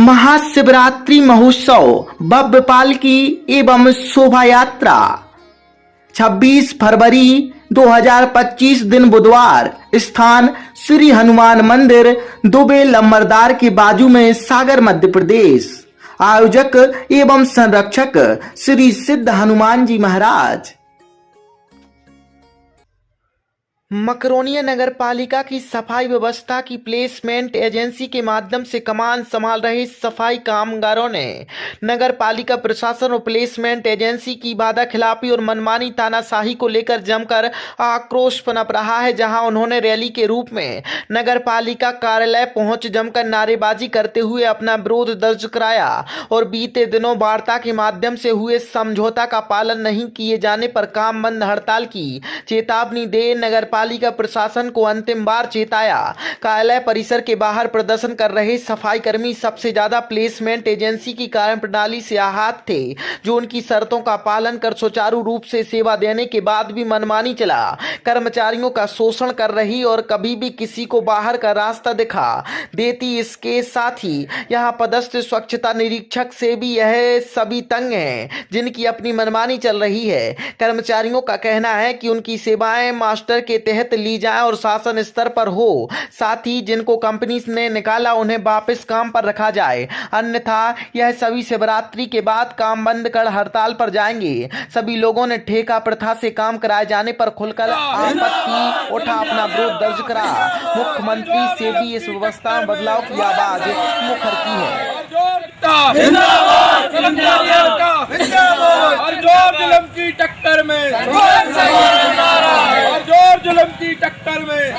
महाशिवरात्रि महोत्सव भव्य पालकी एवं शोभा यात्रा 26 फरवरी 2025 दिन बुधवार। स्थान श्री हनुमान मंदिर, दुबे लम्बरदार के बाजू में, सागर, मध्य प्रदेश। आयोजक एवं संरक्षक श्री सिद्ध हनुमान जी महाराज। मकरोनिया नगर पालिका की सफाई व्यवस्था की प्लेसमेंट एजेंसी के माध्यम से कमान संभाल रहे सफाई कामगारों ने नगर पालिका प्रशासन और प्लेसमेंट एजेंसी की वादा खिलाफी और मनमानी तानाशाही को लेकर जमकर आक्रोश पनप रहा है, जहां उन्होंने रैली के रूप में नगर पालिका कार्यालय पहुंच जमकर नारेबाजी करते हुए अपना विरोध दर्ज कराया और बीते दिनों वार्ता के माध्यम से हुए समझौता का पालन नहीं किए जाने पर काम बंद हड़ताल की चेतावनी दे नगर पालिका प्रशासन को अंतिम बार चेताया। कार्यालय परिसर के बाहर प्रदर्शन कर रहे सफाई कर्मी सबसे ज्यादा प्लेसमेंट एजेंसी की कार्यप्रणाली से आहत थे, जो उनकी शर्तों का पालन कर सुचारू रूप से सेवा देने के बाद भी मनमानी चला कर्मचारियों का शोषण कर रही और कभी भी किसी को बाहर का रास्ता दिखा देती। इसके साथ ही यहां पदस्थ स्वच्छता निरीक्षक से भी यह सभी तंग हैं, जिनकी अपनी मनमानी चल रही है। कर्मचारियों का कहना है कि उनकी सेवाएं मास्टर के तहत ली जाए और शासन स्तर पर हो, साथ ही जिनको कंपनी ने निकाला उन्हें वापस काम पर रखा जाए, अन्यथा यह सभी शिवरात्रि के बाद काम बंद कर हड़ताल पर जाएंगे। सभी लोगों ने ठेका प्रथा से काम कराए जाने पर खुलकर आपत्ति उठा अपना विरोध दर्ज करा। मुख्यमंत्री से भी इस व्यवस्था में बदलाव की आवाज मुखर की है। जुल्म की टक्कर में, जुल्म की टक्कर में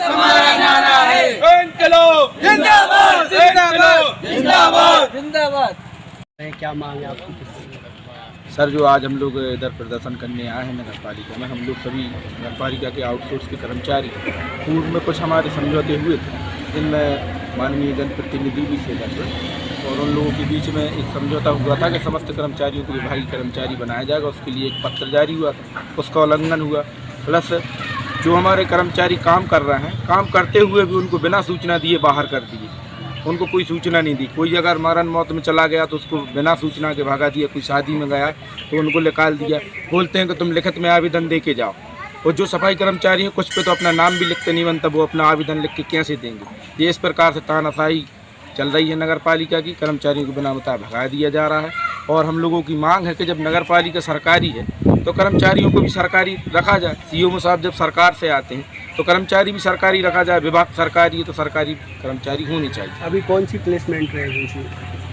हमारा नारा है इनकलाब जिंदाबाद, जिंदाबाद, जिंदाबाद, जिंदाबाद। क्या मांग है आपकी? सर, जो आज हम लोग इधर प्रदर्शन करने आए हैं नगर पालिका में, हम लोग सभी नगर पालिका के आउटसोर्स के कर्मचारी, पूर्व में कुछ हमारे समझौते हुए थे, जिनमें माननीय जनप्रतिनिधि भी थे और उन लोगों के बीच में एक समझौता हुआ था कि समस्त कर्मचारियों को विभागीय कर्मचारी बनाया जाएगा। उसके लिए एक पत्र जारी हुआ, उसका उल्लंघन हुआ। प्लस जो हमारे कर्मचारी काम कर रहे हैं, काम करते हुए भी उनको बिना सूचना दिए बाहर कर दिए, उनको कोई सूचना नहीं दी। कोई अगर मरण मौत में चला गया तो उसको बिना सूचना के भगा दिया, कोई शादी में गया तो उनको निकाल दिया, बोलते हैं कि तुम लिखित में आवेदन दे के जाओ। और जो सफाई कर्मचारी हैं, कुछ पे तो अपना नाम भी लिखते नहीं बनता, वो अपना आवेदन लिख के कैसे देंगे। ये इस प्रकार से तानाशाही चल रही है नगर पालिका की, कर्मचारियों को बिना बताए भगा दिया जा रहा है। और हम लोगों की मांग है कि जब नगर पालिका सरकारी है तो कर्मचारियों को भी सरकारी रखा जाए। सीओ साहब जब सरकार से आते हैं तो कर्मचारी भी सरकारी रखा जाए। विभाग सरकारी है तो सरकारी कर्मचारी होनी चाहिए। अभी कौन सी प्लेसमेंट एजेंसी?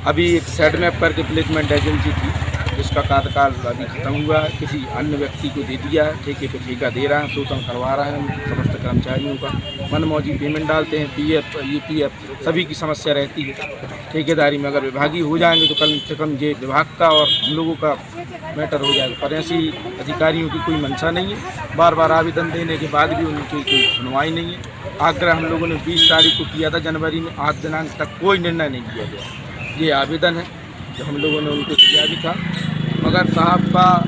अभी एक सेट मैप करके प्लेसमेंट एजेंसी थी, जिसका कार्यकाल अभी खत्म हुआ है, किसी अन्य व्यक्ति को दे दिया है, ठेके पे ठेका दे रहा है, शोषण करवा रहा है समस्त कर्मचारियों का। मनमौजी पेमेंट डालते हैं, पीएफ, ईपीएफ सभी की समस्या रहती है। ठेकेदारी में अगर विभागीय हो जाएंगे तो कम से कम ये विभाग का और हम लोगों का मैटर हो जाएगा। पर ऐसी अधिकारियों की कोई मंशा नहीं है। बार बार आवेदन देने के बाद भी उनकी कोई सुनवाई नहीं है। आग्रह हम लोगों ने 20 तारीख को किया था जनवरी में, आज दिनांक तक कोई निर्णय नहीं किया गया। ये आवेदन है जो हम लोगों ने उनको किया भी था, मगर साहब का,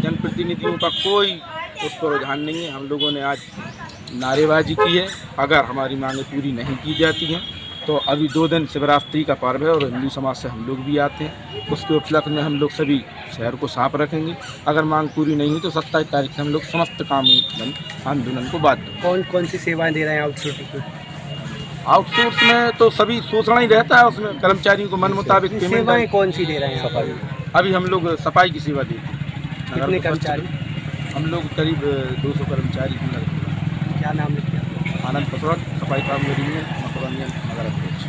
जनप्रतिनिधियों का कोई उस पर रुझान नहीं है। हम लोगों ने आज नारेबाजी की है। अगर हमारी मांगें पूरी नहीं की जाती हैं तो अभी 2 दिन शिवरात्रि का पर्व है और हिंदू समाज से हम लोग भी आते हैं, उसके उपलक्ष्य में हम लोग सभी शहर को साफ रखेंगे। अगर मांग पूरी नहीं हुई तो 27 तारीख से हम लोग समस्त काम आंदोलन को बाध्य। कौन कौन सी सेवाएं दे रहे हैं आउटसोर्स में? आउटसोर्स में तो सभी शोषण ही रहता है, उसमें कर्मचारियों को मन मुताबिक पेमेंट। सेवाएं कौन सी दे रहे हैं सफाई? अभी हम लोग सफाई की सेवा देते हैं। कितने कर्मचारी? हम लोग करीब 200 कर्मचारी हैं। क्या नाम है? आनंद पसवान, सफाई कामगार यूनियन नगर अध्यक्ष।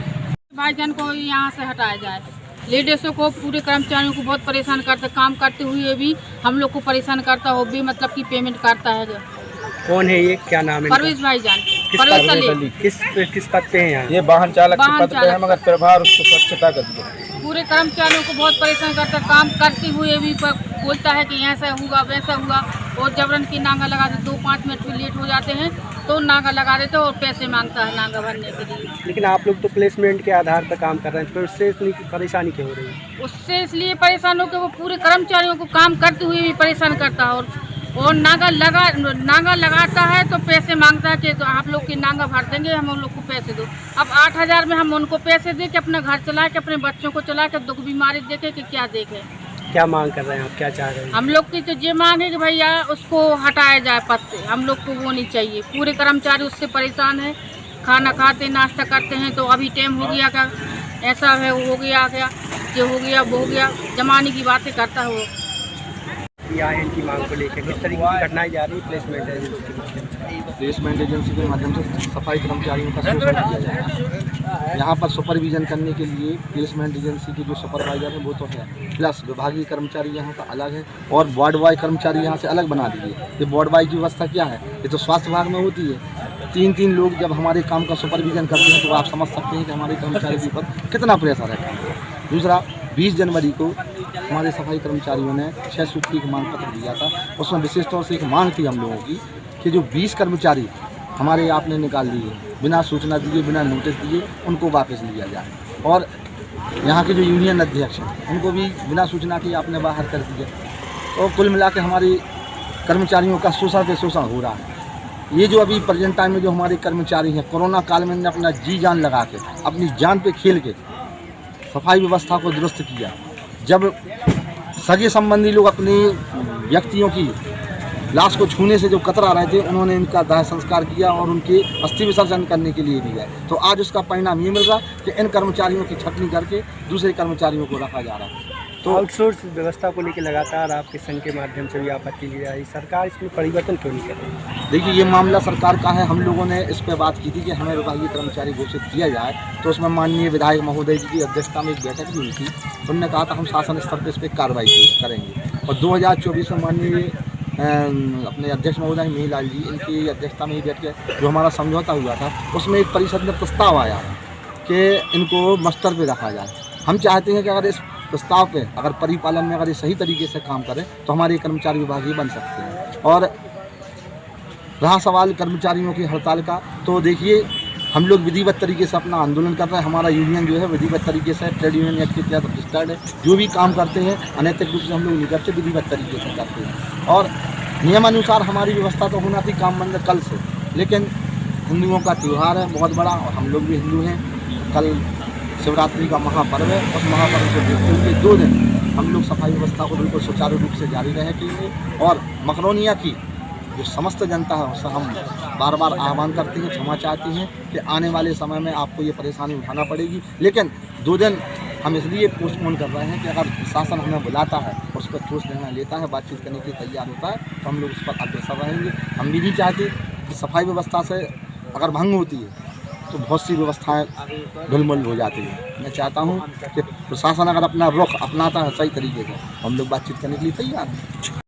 भाईजान को यहाँ से हटाया जाए। लेडीज़ों को, पूरे कर्मचारियों को बहुत परेशान करता, काम करते हुए भी हम लोग को परेशान करता हो भी, मतलब कि पेमेंट करता है। कौन है ये? क्या नाम है? परवेश भाईजान। किस पद पे हैं यहाँ? ये वाहन चालक के पद पे है, मगर प्रभार उसको स्वच्छता कर दिया। पूरे कर्मचारियों को बहुत परेशान करता, काम करते हुए भी बोलता है कि ऐसा हुआ वैसा हुआ, और जबरन की नांगा लगा देते। 2-5 मिनट भी लेट हो जाते हैं तो नांगा लगा देते और पैसे मांगता है नांगा भरने के लिए। लेकिन आप लोग तो प्लेसमेंट के आधार पर काम कर रहे हैं, फिर उससे इतनी परेशानी क्यों हो रही है? उससे इसलिए परेशान हो कि वो पूरे कर्मचारियों को काम करते हुए भी परेशान करता है और और नागा लगाता है तो पैसे मांगता है कि तो आप लोग की नागा भर देंगे, हम उन लोग को पैसे दो। अब 8,000 में हम उनको पैसे दे के अपना घर चला के अपने बच्चों को चला के दुख बीमारी देखे कि क्या देखे। क्या मांग कर रहे हैं आप, क्या चाह रहे हैं? हम लोग की तो ये मांग है कि भैया उसको हटाया जाए पद से, हम लोग को वो नहीं चाहिए। पूरे कर्मचारी उससे परेशान है, खाना खाते नाश्ता करते हैं तो अभी टाइम हो गया क्या, ऐसा है हो गया क्या, ये हो गया वो हो गया, जमाने की बातें करता है वो। या इनकी मांग को लेकर किस तरीके की घटनाएं जा रही है प्लेसमेंट एजेंसी के माध्यम से? प्लेसमेंट एजेंसी के माध्यम से सफाई कर्मचारियों का शोषण किया जा रहा है। यहाँ पर सुपरविजन करने के लिए प्लेसमेंट एजेंसी के जो सुपरवाइजर है वो तो है, प्लस विभागीय कर्मचारी यहाँ का अलग है और वार्ड वाई कर्मचारी यहाँ से अलग बना दिए। ये वार्ड वाई की व्यवस्था क्या है, ये तो स्वास्थ्य विभाग में होती है। 3-3 लोग जब हमारे काम का सुपरविजन करते हैं तो आप समझ सकते हैं कि हमारे कर्मचारी के ऊपर कितना प्रेशर है। दूसरा, 20 जनवरी को हमारे सफाई कर्मचारियों ने 6 सूत्री का मांग पत्र दिया था। उसमें विशेष तौर से एक मांग थी हम लोगों की कि जो 20 कर्मचारी हमारे आपने निकाल लिए बिना सूचना दिए, बिना नोटिस दिए, उनको वापस लिया जाए। और यहाँ के जो यूनियन अध्यक्ष हैं उनको भी बिना सूचना के आपने बाहर कर दिया। और कुल मिला के हमारे कर्मचारियों का शोषण पे शोषण हो रहा है। ये जो अभी प्रेजेंट टाइम में जो हमारे कर्मचारी हैं, कोरोना काल में इन्होंने अपना जी जान लगा के, अपनी जान पे खेल के सफाई व्यवस्था को दुरुस्त किया। जब सगे संबंधी लोग अपने व्यक्तियों की लाश को छूने से जो कतरा रहे थे, उन्होंने इनका दाह संस्कार किया और उनके अस्थि विसर्जन करने के लिए भी गए। तो आज उसका परिणाम ये मिल रहा कि इन कर्मचारियों की छटनी करके दूसरे कर्मचारियों को रखा जा रहा है। तो आउटसोर्स व्यवस्था को लेकर लगातार आपके संघ के माध्यम से भी आपत्ति ली जा रही, सरकार इसमें परिवर्तन क्यों नहीं कर रही? देखिए, ये मामला सरकार का है। हम लोगों ने इस पर बात की थी कि हमें विभागीय कर्मचारी घोषित किया जाए, तो उसमें माननीय विधायक महोदय जी की अध्यक्षता में एक बैठक भी हुई थी। उन्होंने कहा था हम शासन स्तर पर इस पर कार्रवाई करेंगे। और 2024 में माननीय अपने अध्यक्ष महोदय मेहीलाल जी, इनकी अध्यक्षता में ही बैठ के जो हमारा समझौता हुआ था, उसमें एक परिषद में प्रस्ताव आया कि इनको मस्तर पे रखा जाए। हम चाहते हैं कि अगर इस प्रस्ताव पे अगर परिपालन में अगर ये सही तरीके से काम करें तो हमारे कर्मचारी विभागीय बन सकते हैं। और रहा सवाल कर्मचारियों की हड़ताल का, तो देखिए हम लोग विधिवत तरीके से अपना आंदोलन कर रहे हैं। हमारा यूनियन जो है विधिवत तरीके से ट्रेड यूनियन एक्ट के तहत रजिस्टर्ड है। जो भी काम करते हैं अनैतिक रूप से हम लोग नहीं करते, विधिवत तरीके से करते हैं। और नियमानुसार हमारी व्यवस्था तो होना थी काम बंद कल से, लेकिन हिंदुओं का त्यौहार है बहुत बड़ा और हम लोग भी हिंदू हैं। कल शिवरात्रि का महापर्व है, उस महापर्व को देखते हुए 2 दिन हम लोग सफाई व्यवस्था को बिल्कुल सुचारू रूप से जारी रहेंगे। और मकरोनिया की जो समस्त जनता है उससे हम बार बार आह्वान करते हैं, क्षमा चाहते हैं कि आने वाले समय में आपको ये परेशानी उठाना पड़ेगी। लेकिन 2 दिन हम इसलिए पोस्टपोन कर रहे हैं कि अगर शासन हमें बुलाता है, उस पर ठोस निर्णय लेता है, बातचीत करने के लिए तैयार होता है, तो हम लोग उस पर अग्रसर रहेंगे। हम भी नहीं चाहते कि सफाई व्यवस्था से अगर भंग होती है तो बहुत सी व्यवस्थाएं ढुलमुल हो जाती हैं। मैं चाहता हूं कि प्रशासन अगर अपना रुख अपनाता है सही तरीके से, हम लोग बातचीत करने के लिए तैयार हैं।